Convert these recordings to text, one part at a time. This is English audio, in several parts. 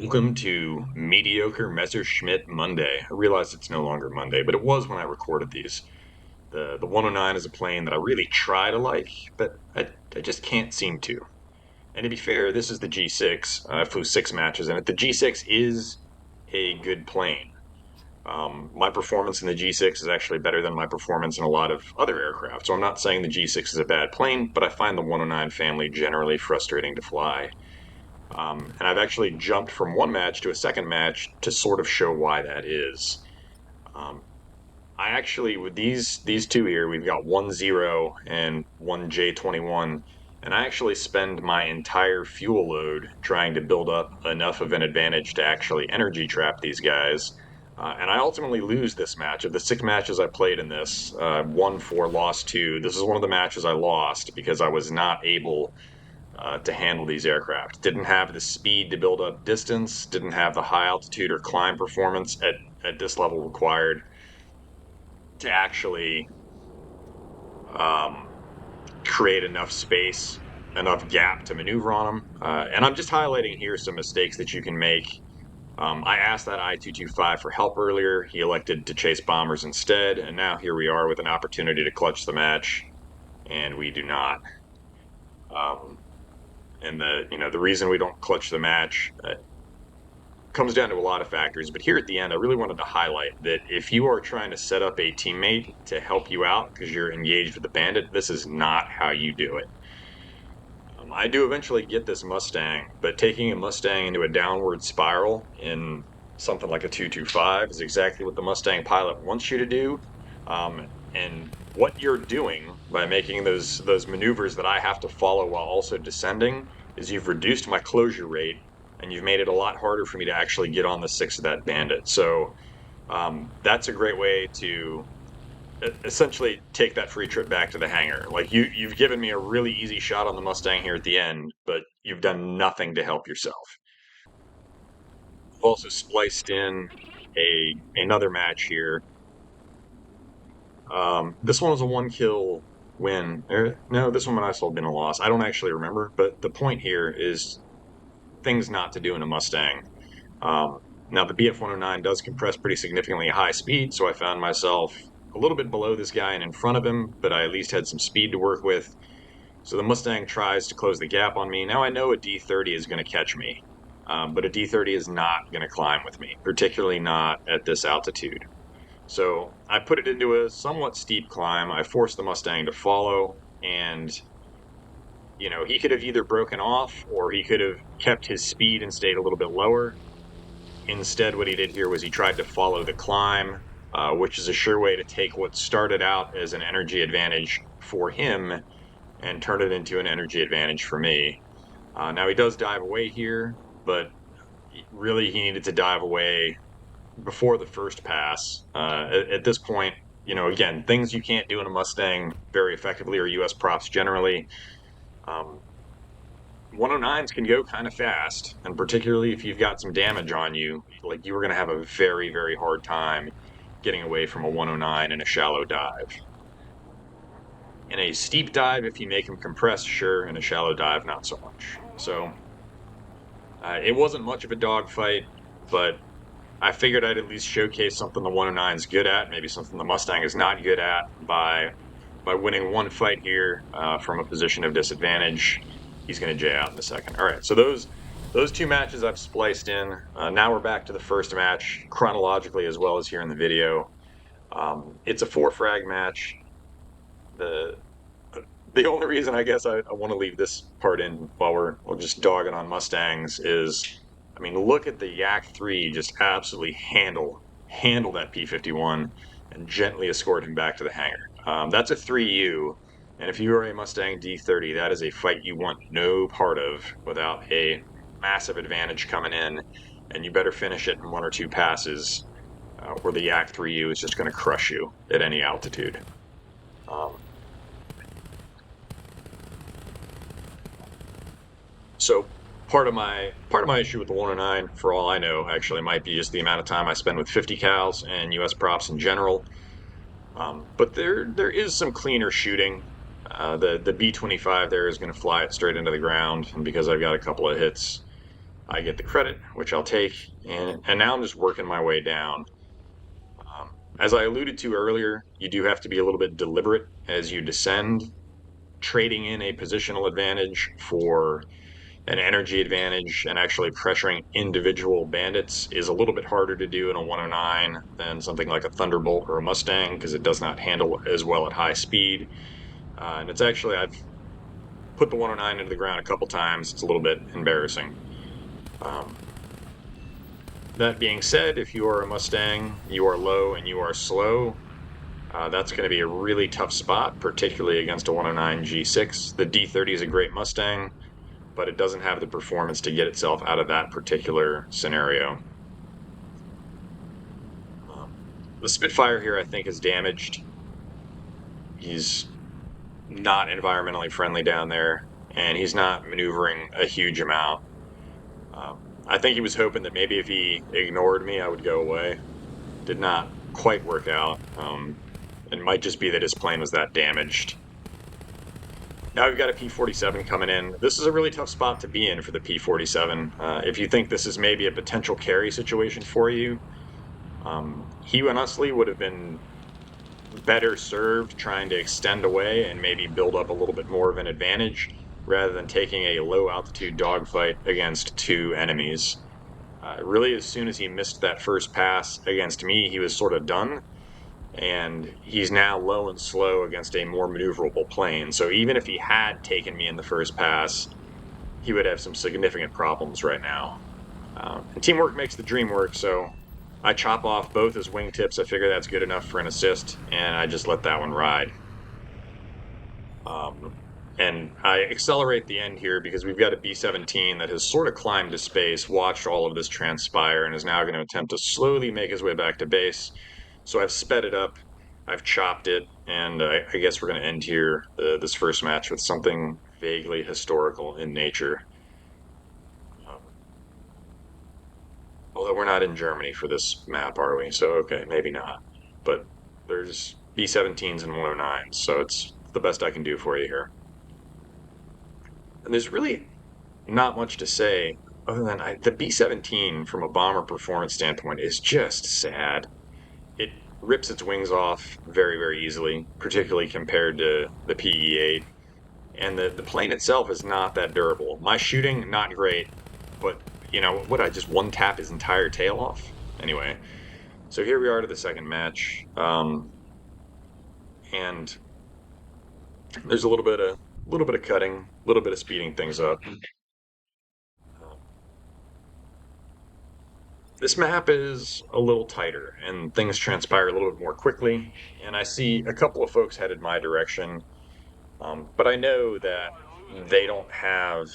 Welcome to Mediocre Messerschmitt Monday. I realize it's no longer Monday, but it was when I recorded these. The 109 is a plane that I really try to like, but I just can't seem to. And to be fair, this is the G-6. I flew 6 matches in it. The G-6 is a good plane. My performance in the G-6 is actually better than my performance in a lot of other aircraft. So I'm not saying the G-6 is a bad plane, but I find the 109 family generally frustrating to fly. And I've actually jumped from one match to a second match to sort of show why that is. Um, I actually, with these two here, we've got 1-0 and one J-21, and I actually spend my entire fuel load trying to build up enough of an advantage to actually energy trap these guys. And I ultimately lose this match. Of the 6 matches I played in this, won 4, lost 2. This is one of the matches I lost because I was not able to handle these aircraft. Didn't have the speed to build up distance, didn't have the high altitude or climb performance at this level required to actually um, create enough space, enough gap to maneuver on them. And I'm just highlighting here some mistakes that you can make. I asked that I-225 for help earlier. He elected to chase bombers instead, and now here we are with an opportunity to clutch the match, and we do not. Um, and the reason we don't clutch the match comes down to a lot of factors, but here at the end, I really wanted to highlight that if you are trying to set up a teammate to help you out because you're engaged with the bandit, this is not how you do it. I do eventually get this Mustang, but taking a Mustang into a downward spiral in something like a 225 is exactly what the Mustang pilot wants you to do. And what you're doing by making those maneuvers that I have to follow while also descending is you've reduced my closure rate and you've made it a lot harder for me to actually get on the 6 of that bandit. So that's a great way to essentially take that free trip back to the hangar. Like you've given me a really easy shot on the Mustang here at the end, but you've done nothing to help yourself. I've also spliced in another match here. This one was a 1 kill win. No, this one might also have been a loss. I don't actually remember, but the point here is things not to do in a Mustang. Um, Now the BF-109 does compress pretty significantly at high speed, so I found myself a little bit below this guy and in front of him, but I at least had some speed to work with. So the Mustang tries to close the gap on me. Now I know a D30 is going to catch me, but a D30 is not going to climb with me, particularly not at this altitude. So I put it into a somewhat steep climb. I forced the Mustang to follow, and he could have either broken off or he could have kept his speed and stayed a little bit lower. Instead, what he did here was he tried to follow the climb, which is a sure way to take what started out as an energy advantage for him and turn it into an energy advantage for me. Now he does dive away here, but really he needed to dive away before the first pass. At this point, again, things you can't do in a Mustang very effectively are U.S. props generally. 109s can go kind of fast, and particularly if you've got some damage on you, like you were going to have a very, very hard time getting away from a 109 in a shallow dive. In a steep dive, if you make them compress, sure. In a shallow dive, not so much. So it wasn't much of a dogfight, but I figured I'd at least showcase something the 109 is good at, maybe something the Mustang is not good at by winning one fight here from a position of disadvantage. He's going to J out in a second. All right, so those 2 matches I've spliced in. Now we're back to the first match chronologically as well as here in the video. It's a 4 frag match. The the only reason I guess I want to leave this part in while we're just dogging on Mustangs is, I mean, look at the Yak 3 just absolutely handle that P-51 and gently escort him back to the hangar. That's a 3U, and if you are a Mustang D30, that is a fight you want no part of without a massive advantage coming in, and you better finish it in 1 or 2 passes, or the Yak 3U is just going to crush you at any altitude. Um, So part of my issue with the 109, for all I know, actually might be just the amount of time I spend with 50 cals and U.S. props in general. But there is some cleaner shooting. The B-25 there is going to fly it straight into the ground, and because I've got a couple of hits, I get the credit, which I'll take, and now I'm just working my way down. As I alluded to earlier, you do have to be a little bit deliberate as you descend. Trading in a positional advantage for an energy advantage and actually pressuring individual bandits is a little bit harder to do in a 109 than something like a Thunderbolt or a Mustang because it does not handle as well at high speed. And it's actually, I've put the 109 into the ground a couple times. It's a little bit embarrassing. Um, that being said, if you are a Mustang, you are low and you are slow, that's going to be a really tough spot, particularly against a 109 G6. The D30 is a great Mustang, but it doesn't have the performance to get itself out of that particular scenario. The Spitfire here, I think, is damaged. He's not environmentally friendly down there, and he's not maneuvering a huge amount. I think he was hoping that maybe if he ignored me, I would go away. Did not quite work out. It might just be that his plane was that damaged. Now we've got a P-47 coming in. This is a really tough spot to be in for the P-47. If you think this is maybe a potential carry situation for you, he honestly would have been better served trying to extend away and maybe build up a little bit more of an advantage rather than taking a low altitude dogfight against two enemies. Really, as soon as he missed that first pass against me, he was sort of done. And he's now low and slow against a more maneuverable plane. So even if he had taken me in the first pass, he would have some significant problems right now. And teamwork makes the dream work, so I chop off both his wingtips. I figure that's good enough for an assist, and I just let that one ride. And I accelerate the end here because we've got a B-17 that has sort of climbed to space, watched all of this transpire, and is now going to attempt to slowly make his way back to base. So I've sped it up, I've chopped it, and I guess we're going to end here this first match with something vaguely historical in nature. Um, Although we're not in Germany for this map, are we? So, okay, maybe not. But there's B-17s and 109s, so it's the best I can do for you here. And there's really not much to say other than the B-17 from a bomber performance standpoint is just sad. It rips its wings off very, very easily, particularly compared to the PE-8. And the plane itself is not that durable. My shooting, not great, but, would I just one-tap his entire tail off? Anyway, so here we are to the second match. And there's a little bit of cutting, a little bit of speeding things up. This map is a little tighter and things transpire a little bit more quickly. And I see a couple of folks headed my direction, but I know that they don't have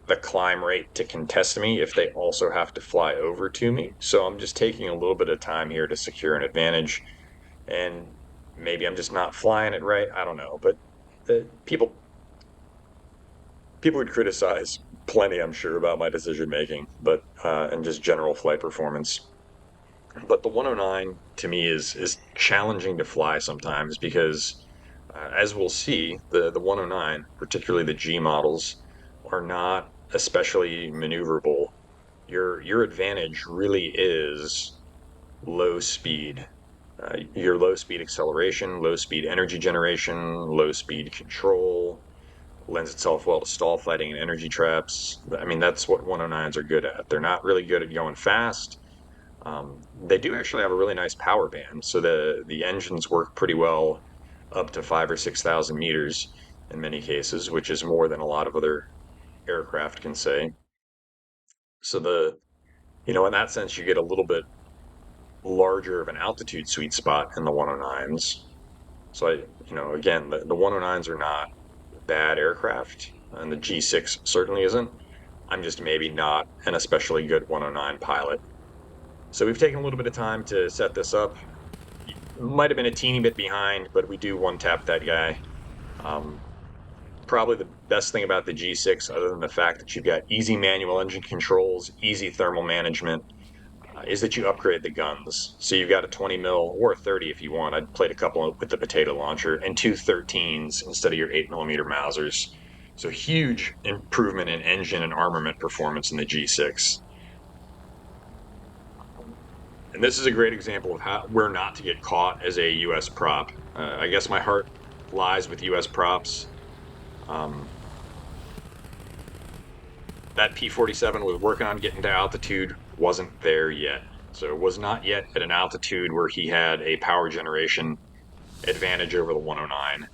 the climb rate to contest me if they also have to fly over to me. So I'm just taking a little bit of time here to secure an advantage. And maybe I'm just not flying it right. I don't know. But people would criticize plenty, I'm sure, about my decision making, but and just general flight performance. But the 109 to me is challenging to fly sometimes because, as we'll see, the 109, particularly the G models, are not especially maneuverable. Your advantage really is low speed. Your low speed acceleration, low speed energy generation, low speed control lends itself well to stall fighting and energy traps. I mean, that's what 109s are good at. They're not really good at going fast. They do actually have a really nice power band, so the engines work pretty well up to 5 or 6,000 meters in many cases, which is more than a lot of other aircraft can say. So in that sense, you get a little bit larger of an altitude sweet spot in the 109s. So again, the 109s are not bad aircraft, and the G6 certainly isn't. I'm just maybe not an especially good 109 pilot. So we've taken a little bit of time to set this up. Might have been a teeny bit behind, but we do one-tap that guy. Um, Probably the best thing about the G6, other than the fact that you've got easy manual engine controls, easy thermal management, is that you upgrade the guns. So you've got a 20 mil or a 30 if you want. I'd played a couple with the potato launcher and two 13s instead of your 8mm Mausers. So huge improvement in engine and armament performance in the G-6. And this is a great example of how where not to get caught as a U.S. prop. I guess my heart lies with U.S. props. Um, that P-47 was working on getting to altitude, wasn't there yet. So it was not yet at an altitude where he had a power generation advantage over the 109.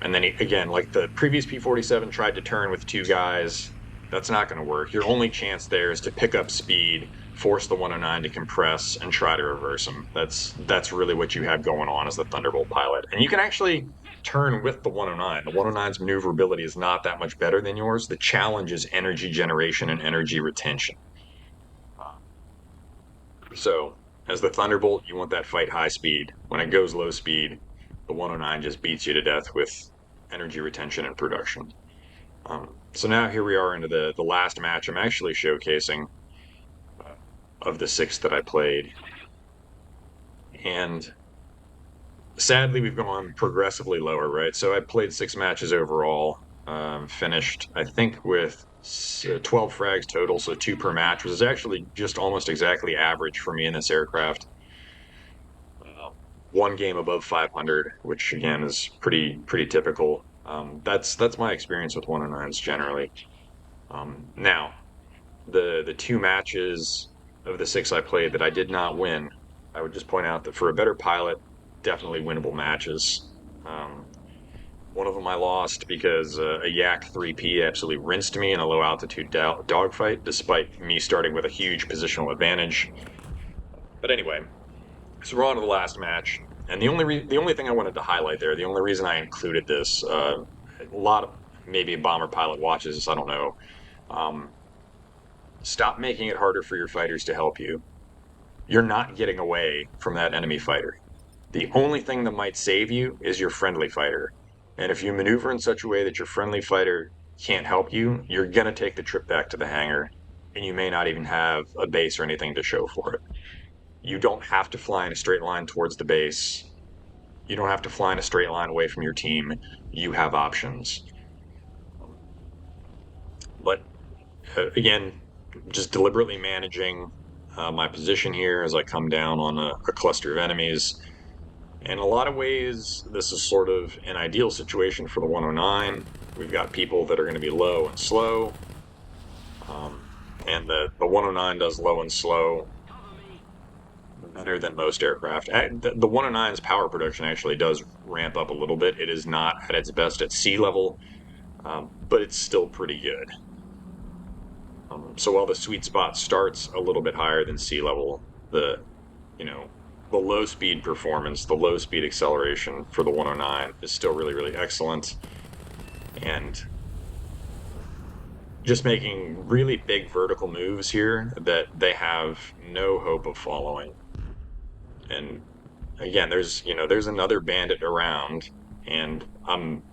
And then again, like the previous P-47 tried to turn with two guys. That's not going to work. Your only chance there is to pick up speed, force the 109 to compress, and try to reverse him. That's really what you have going on as the Thunderbolt pilot. And you can actually turn with the 109. The 109's maneuverability is not that much better than yours. The challenge is energy generation and energy retention. So, as the Thunderbolt, you want that fight high speed. When it goes low speed, the 109 just beats you to death with energy retention and production. So now here we are into the last match I'm actually showcasing uh, of the six that I played. And sadly, we've gone progressively lower, right? So I played 6 matches overall, finished, I think, with 12 frags total, so 2 per match, which is actually just almost exactly average for me in this aircraft. Uh, one game above 500, which again is pretty typical. That's my experience with 109s generally. Now, the 2 matches of the 6 I played that I did not win, I would just point out that for a better pilot, definitely winnable matches. Um, one of them I lost because a Yak 3P absolutely rinsed me in a low altitude dogfight, despite me starting with a huge positional advantage. But anyway, so we're on to the last match, and the only thing I wanted to highlight there, the only reason I included this, a lot of maybe bomber pilot watches this, I don't know. Um, Stop making it harder for your fighters to help you. You're not getting away from that enemy fighter. The only thing that might save you is your friendly fighter. And if you maneuver in such a way that your friendly fighter can't help you, you're going to take the trip back to the hangar, and you may not even have a base or anything to show for it. You don't have to fly in a straight line towards the base. You don't have to fly in a straight line away from your team. You have options. But again, just deliberately managing my position here as I come down on a cluster of enemies. In a lot of ways, this is sort of an ideal situation for the 109. We've got people that are going to be low and slow, um, and the 109 does low and slow better than most aircraft. The 109's power production actually does ramp up a little bit. It is not at its best at sea level, but it's still pretty good. So while the sweet spot starts a little bit higher than sea level, the you know the low speed performance, the low speed acceleration for the 109 is still really excellent, and just making really big vertical moves here that they have no hope of following. And again, there's another bandit around, and I'm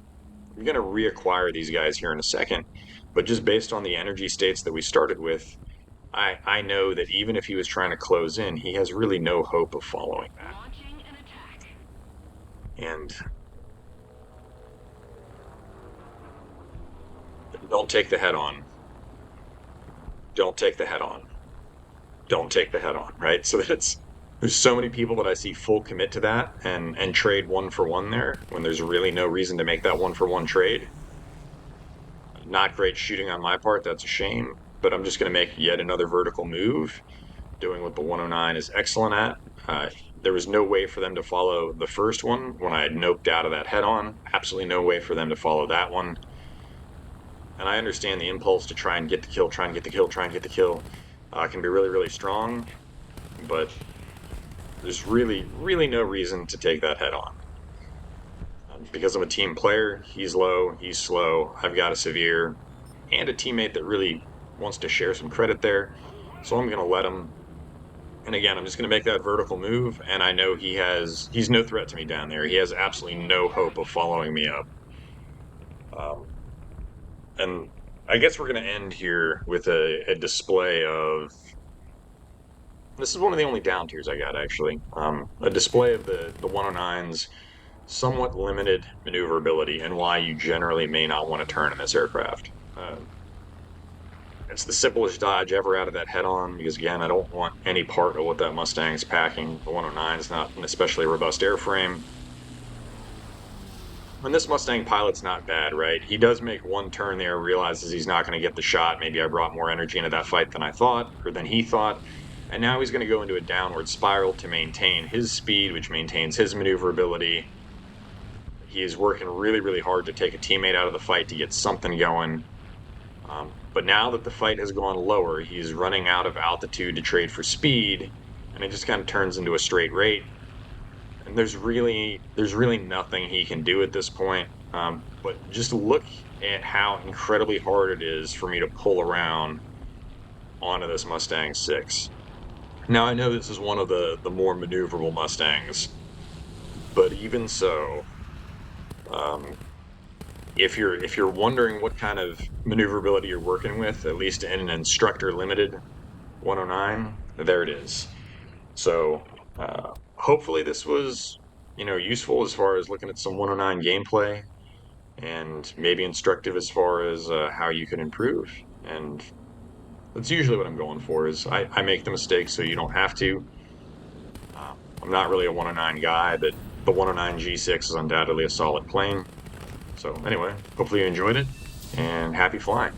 going to reacquire these guys here in a second. But just based on the energy states that we started with, I know that even if he was trying to close in, he has really no hope of following that. And don't take the head on. Don't take the head on. Don't take the head on, right? So there's so many people that I see full commit to that and trade 1-for-1 there when there's really no reason to make that 1-for-1 trade. Not great shooting on my part, that's a shame, but I'm just going to make yet another vertical move, doing what the 109 is excellent at. There was no way for them to follow the first one when I had noped out of that head-on. Absolutely no way for them to follow that one. And I understand the impulse to try and get the kill, try and get the kill, try and get the kill can be really strong, but there's really no reason to take that head-on. Because I'm a team player, he's low, he's slow, I've got a severe, and a teammate that really wants to share some credit there, so I'm going to let him. And again, I'm just going to make that vertical move, and I know he's no threat to me down there. He has absolutely no hope of following me up. And I guess we're going to end here with a display of. This is one of the only down tiers I got, actually. A display of the 109's somewhat limited maneuverability and why you generally may not want to turn in this aircraft. It's the simplest dodge ever out of that head-on because, again, I don't want any part of what that Mustang's packing. The 109 is not an especially robust airframe. And this Mustang pilot's not bad, right? He does make one turn there, realizes he's not going to get the shot. Maybe I brought more energy into that fight than I thought, or than he thought. And now he's going to go into a downward spiral to maintain his speed, which maintains his maneuverability. He is working really, really hard to take a teammate out of the fight to get something going. But now that the fight has gone lower, he's running out of altitude to trade for speed, and it just kind of turns into a straight rate. And there's really nothing he can do at this point. But just look at how incredibly hard it is for me to pull around onto this Mustang 6. Now I know this is one of the more maneuverable Mustangs, but even so, um, if you're wondering what kind of maneuverability you're working with, at least in an instructor limited 109, there it is. So hopefully this was useful as far as looking at some 109 gameplay and maybe instructive as far as how you can improve. And that's usually what I'm going for is I make the mistake so you don't have to. I'm not really a 109 guy, but the 109 G-6 is undoubtedly a solid plane. So anyway, hopefully you enjoyed it, and happy flying.